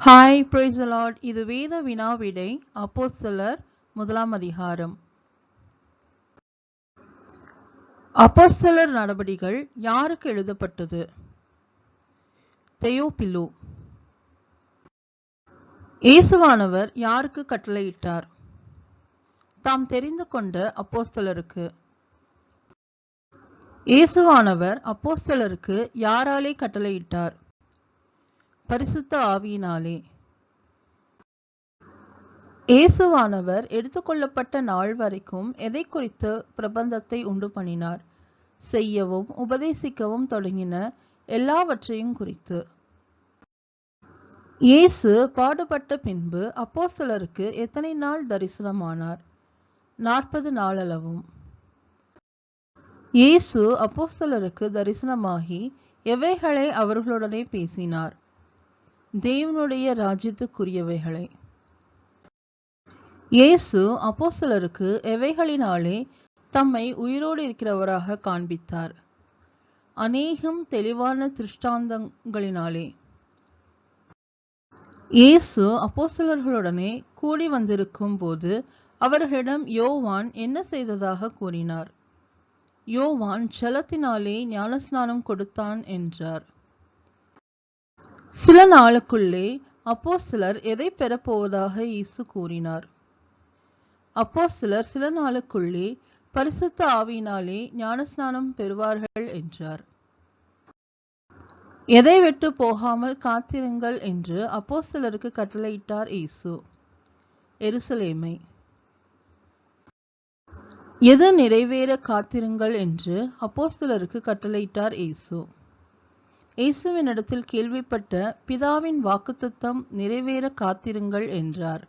Hi praise the Lord. இது வேத வினாவிடை. அப்போஸ்தலர் முதலாம் அதிகாரம். அப்போஸ்தலர் நடபடிகள் யாருக்கு எழுதப்பட்டது? தெயோப்பிலு. இயேசுவானவர் யாருக்கு கட்டளையிட்டார்? தாம் தெரிந்து கொண்ட அப்போஸ்தலருக்கு. இயேசுவானவர் அப்போஸ்தலருக்கு யாராலே கட்டளையிட்டார்? பரிசுத்த ஆவியினாலே. இயேசுவானவர் எடுத்துக்கொள்ளப்பட்ட நாள் வரைக்கும் எதை குறித்து பிரபந்தத்தை உண்டு பண்ணினார்? செய்யவும் உபதேசிக்கவும் தொடங்கின எல்லாவற்றையும் குறித்து. இயேசு பாடுபட்ட பின்பு அப்போஸ்தலருக்கு எத்தனை நாள் தரிசனமானார்? 40 நாளளவும். இயேசு அப்போஸ்தலருக்கு தரிசனமாகி எவைகளை அவர்களுடனே பேசினார்? தேவனுடைய ராஜ்யத்துக்குரியவைகளை. இயேசு அப்போஸ்தலருக்கு எவைகளினாலே தம்மை உயிரோடு இருக்கிறவராக காண்பித்தார்? அநேகம் தெளிவான திருஷ்டாந்தங்களினாலே. இயேசு அப்போஸ்தலர்களுடனே கூடி வந்திருக்கும் போது அவர்களிடம் யோவான் என்ன செய்ததாக கூறினார்? யோவான் ஜலத்தினாலே ஞானஸ்நானம் கொடுத்தான் என்றார். சில நாளுக்குள்ளே அப்போஸ்தலர் எதை பெறப்போவதாக இயேசு கூறினார்? அப்போஸ்தலர் சில நாளுக்குள்ளே பரிசுத்த ஆவியினாலே ஞானஸ்நானம் பெறுவார்கள் என்றார். எதை விட்டு போகாமல் காத்திருங்கள் என்று அப்போஸ்தலருக்கு கட்டளையிட்டார் இயேசு? எருசலேமை. எது நிறைவேற காத்திருங்கள் என்று அப்போஸ்தலருக்கு கட்டளையிட்டார் இயேசு? இயேசுவினிடத்தில் கேள்விப்பட்ட பிதாவின் வாக்குத்தத்தம் நிறைவேற காத்திருங்கள் என்றார்.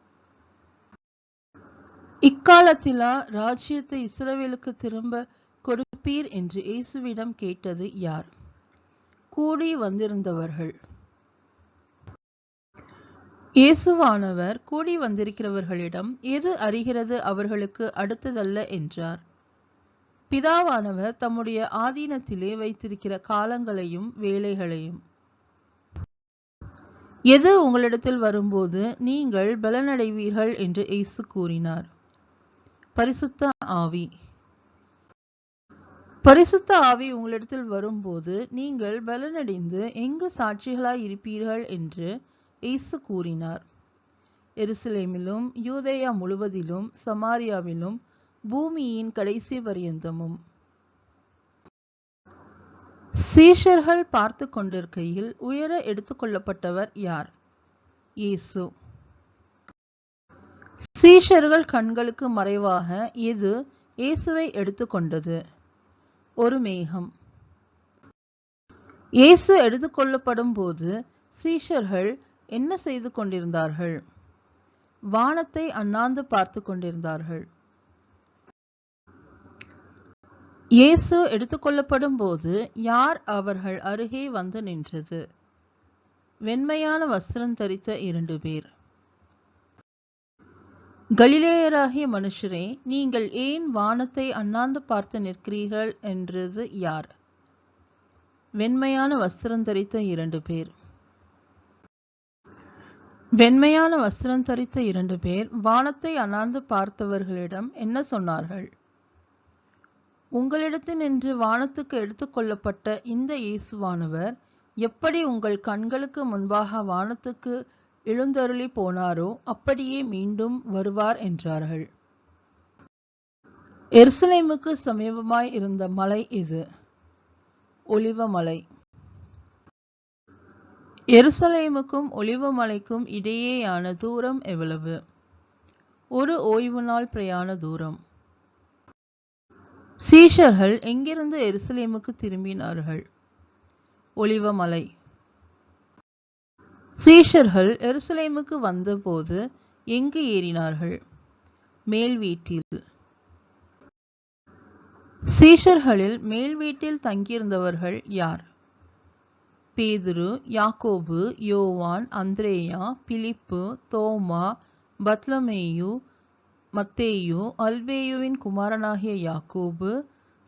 இக்காலத்திலா ராஜ்யத்தை இஸ்ரவேலுக்கு திரும்ப கொடுப்பீர் என்று இயேசுவிடம் கேட்டது யார்? கூடி வந்திருந்தவர்கள். இயேசுவானவர் கூடி வந்திருக்கிறவர்களிடம் எது அறிகிறது அவர்களுக்கு அடுத்ததல்ல என்றார். பிதாவானவர் தம்முடைய ஆதீனத்திலே வைத்திருக்கிற காலங்களையும் வேலைகளையும். எது உங்களிடத்தில் வரும்போது நீங்கள் பலனடைவீர்கள் என்று இயேசு கூறினார்? பரிசுத்த ஆவி. பரிசுத்த ஆவி உங்களிடத்தில் வரும்போது நீங்கள் பலனடைந்து எங்கு சாட்சிகளாய் இருப்பீர்கள் என்று இயேசு கூறினார்? எருசலேமிலும் யூதேயா முழுவதிலும் சமாரியாவிலும் பூமியின் கடைசி பரியந்தமும். சீஷர்கள் பார்த்து கொண்டிருக்கையில் உயர எடுத்துக்கொள்ளப்பட்டவர் யார்? இயேசு. சீஷர்கள் கண்களுக்கு மறைவாக எது இயேசுவை எடுத்துக்கொண்டது? ஒரு மேகம். இயேசு எடுத்துக்கொள்ளப்படும் போது சீஷர்கள் என்ன செய்து கொண்டிருந்தார்கள்? வானத்தை அண்ணாந்து பார்த்து கொண்டிருந்தார்கள். இயேசு எடுத்துக்கொள்ளப்படும் போது யார் அவர்கள் அருகே வந்து நின்றது? வெண்மையான வஸ்திரம் தரித்த 2 பேர். கலிலேயராகிய மனுஷரே, நீங்கள் ஏன் வானத்தை அண்ணாந்து பார்த்து நிற்கிறீர்கள் என்றது யார்? வெண்மையான வஸ்திரம் தரித்த 2 பேர். வெண்மையான வஸ்திரம் தரித்த 2 பேர் வானத்தை அண்ணாந்து பார்த்தவர்களிடம் என்ன சொன்னார்கள்? உங்களிடத்தில் நின்று வானத்துக்கு எடுத்துக்கொள்ளப்பட்ட இந்த இயேசுவானவர் எப்படி உங்கள் கண்களுக்கு முன்பாக வானத்துக்கு எழுந்தருளி போனாரோ அப்படியே மீண்டும் வருவார் என்றார்கள். எருசலேமுக்கு சமீபமாய் இருந்த மலை இது? ஒலிவமலை. எருசலேமுக்கும் ஒலிவமலைக்கும் இடையேயான தூரம் எவ்வளவு? ஒரு ஓய்வு நாள் பிரயாண தூரம். சீஷர்கள் எங்கிருந்து எருசலேமுக்கு திரும்பினார்கள்? ஒலிவமலை. சீஷர்கள் எருசலேமுக்கு வந்தபோது எங்கு ஏறினார்கள்? மேல் வீட்டில். சீஷர்களில் மேல் வீட்டில் தங்கியிருந்தவர்கள் யார்? பேதுரு, யாக்கோபு, யோவான், அந்திரேயா, பிலிப்பு, தோமா, பத்லமேயு, மத்தேயு, அல்பேயுவின் குமாரனாகிய யாக்கோபு,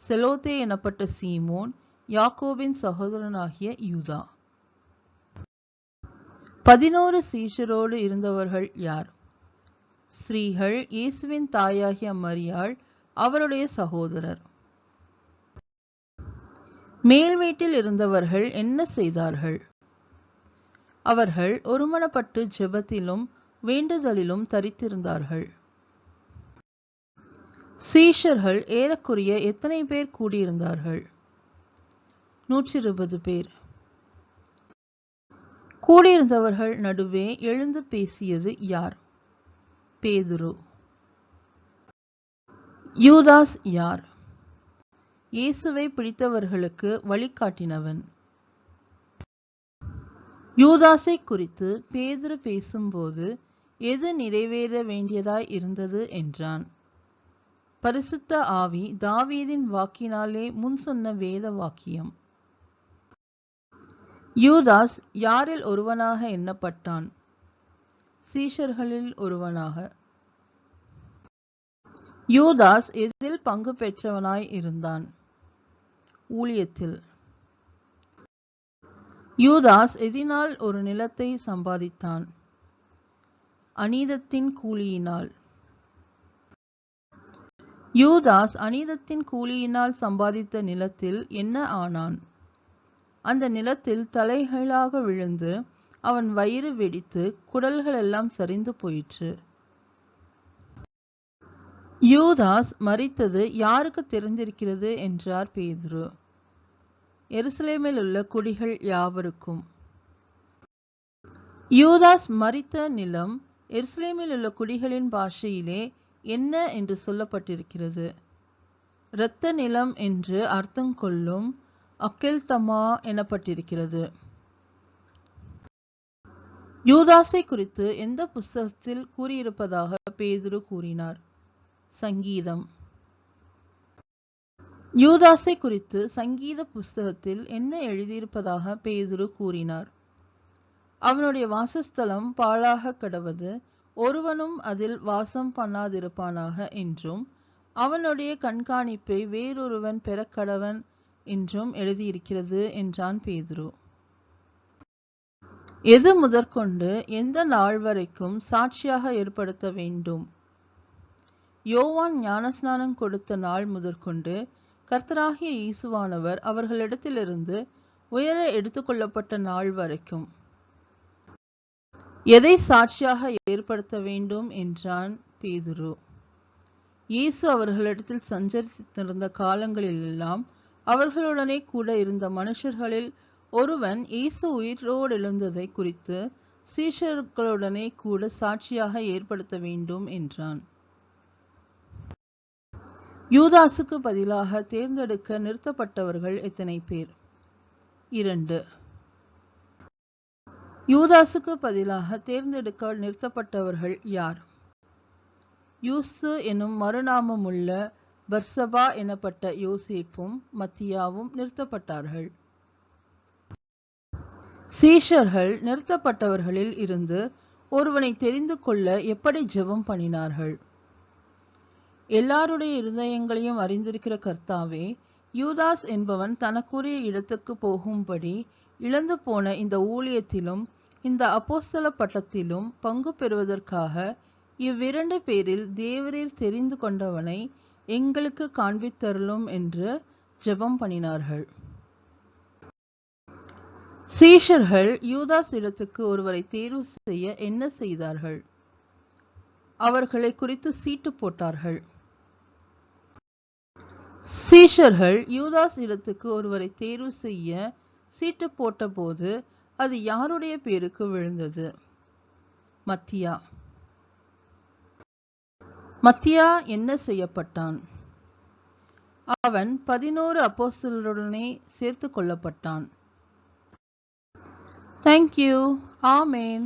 செலோத்தே எனப்பட்ட சீமோன், யாக்கோபின் சகோதரனாகிய யூதா. 11 சீஷரோடு இருந்தவர்கள் யார்? ஸ்திரீகள், இயேசுவின் தாயாகிய மரியாள், அவருடைய சகோதரர். மேல் வீட்டில் இருந்தவர்கள் என்ன செய்தார்கள்? அவர்கள் ஒருமனப்பட்டு ஜெபத்திலும் வேண்டுதலிலும் தரித்திருந்தார்கள். சீஷர்கள் ஏறக்குறைய எத்தனை பேர் கூடியிருந்தார்கள்? 120 பேர். கூடியிருந்தவர்கள் நடுவே எழுந்து பேசியது யார்? பேதுரு. யூதாஸ் யார்? இயேசுவை பிடித்தவர்களுக்கு வழிகாட்டினவன். யூதாசை குறித்து பேதுரு பேசும்போது எது நிறைவேற வேண்டியதாய் இருந்தது என்றான். பரிசுத்த ஆவி தாவீதின் வாக்கினாலே முன் சொன்ன வேத வாக்கியம். யூதாஸ் யாரில் ஒருவனாக எண்ணப்பட்டான்? சீஷர்களில் ஒருவனாக. யூதாஸ் எதில் பங்கு பெற்றவனாய் இருந்தான்? ஊழியத்தில். யூதாஸ் எதினால் ஒரு நிலத்தை சம்பாதித்தான்? அநீதத்தின் கூலியினால். யூதாஸ் அநீதத்தின் கூலியினால் சம்பாதித்த நிலத்தில் என்ன ஆனான்? அந்த நிலத்தில் தலைகளாக விழுந்து அவன் வயிறு வெடித்து குடல்கள் எல்லாம் சரிந்து போயிற்று. யூதாஸ் மரித்தது யாருக்கு தெரிந்திருக்கிறது என்றார் பேதுரு. எருசலேமில் உள்ள குடிகள் யாவருக்கும். யூதாஸ் மரித்த நிலம் எருசலேமில் உள்ள குடிகளின் பாஷையிலே என்ன என்று சொல்லப்பட்டிருக்கிறது? இரத்த நிலம் என்று அர்த்தம் கொள்ளும் அக்கெல்தமா எனப்பட்டிருக்கிறது. யூதாசை குறித்து எந்த புஸ்தகத்தில் கூறியிருப்பதாக பேதுரு கூறினார்? சங்கீதம். யூதாசை குறித்து சங்கீத புஸ்தகத்தில் என்ன எழுதியிருப்பதாக பேதுரு கூறினார்? அவனுடைய வாசஸ்தலம் பாழாக கடவது, ஒருவனும் அதில் வாசம் பண்ணாதிருப்பானாக என்றும், அவனுடைய கண்காணிப்பை வேறொருவன் பெறக்கடவன் என்றும் எழுதியிருக்கிறது என்றான் பேதுரு. எது முதற்கொண்டு எந்த நாள் வரைக்கும் சாட்சியாக ஏற்படுத்த வேண்டும்? யோவான் ஞானஸ்நானம் கொடுத்த நாள் முதற்கொண்டு கர்த்தராகிய இயேசுவானவர் அவர்களிடத்திலிருந்து உயர எடுத்துக்கொள்ளப்பட்ட நாள் வரைக்கும். எதை சாட்சியாக ஏற்படுத்த வேண்டும் என்றான் பேதுரு. இயேசு அவர்களிடத்தில் சஞ்சரித்திருந்த காலங்களிலெல்லாம் அவர்களுடனே கூட இருந்த மனுஷர்களில் ஒருவன் இயேசு உயிரோடு எழுந்ததை குறித்து சீஷர்களுடனே கூட சாட்சியாக ஏற்படுத்த வேண்டும் என்றான். யூதாசுக்கு பதிலாக தேர்ந்தெடுக்க நிறுத்தப்பட்டவர்கள் எத்தனை பேர்? 2. யூதாசுக்கு பதிலாக தேர்ந்தெடுக்க நிறுத்தப்பட்டவர்கள் யார்? யூஸ்து எனும் மறுநாமமுள்ள பர்சபா எனப்பட்ட யோசேப்பும் மத்தியாவும் நிறுத்தப்பட்டார்கள். சீஷர்கள் நிறுத்தப்பட்டவர்களில் இருந்து ஒருவனை தெரிந்து கொள்ள எப்படி ஜெபம் பண்ணினார்கள்? எல்லாருடைய இருதயங்களையும் அறிந்திருக்கிற கர்த்தாவே, யூதாஸ் என்பவன் தனக்குரிய இடத்துக்கு போகும்படி இழந்து போன இந்த ஊழியத்திலும் இந்த அப்போஸ்தல பட்டத்திலும் பங்கு பெறுவதற்காக இவ்விரண்டு பேரில் தேவரீர் தெரிந்து கொண்டவனை எங்களுக்கு காண்பித்தருளும் என்று ஜெபம் பண்ணினார்கள். சீஷர்கள் யூதாஸ் இடத்துக்கு ஒருவரை தேர்வு செய்ய என்ன செய்தார்கள்? அவர்களை குறித்து சீட்டு போட்டார்கள். சீஷர்கள் யூதாஸ் இடத்துக்கு ஒருவரை தேர்வு செய்ய சீட்டு போட்டபோது அது யாருடைய பேருக்கு விழுந்தது? மத்தியா. மத்தியா என்ன செய்யப்பட்டான்? அவன் 11 அப்போஸ்தலருடனே சேர்த்து கொள்ளப்பட்டான். Thank you. Amen.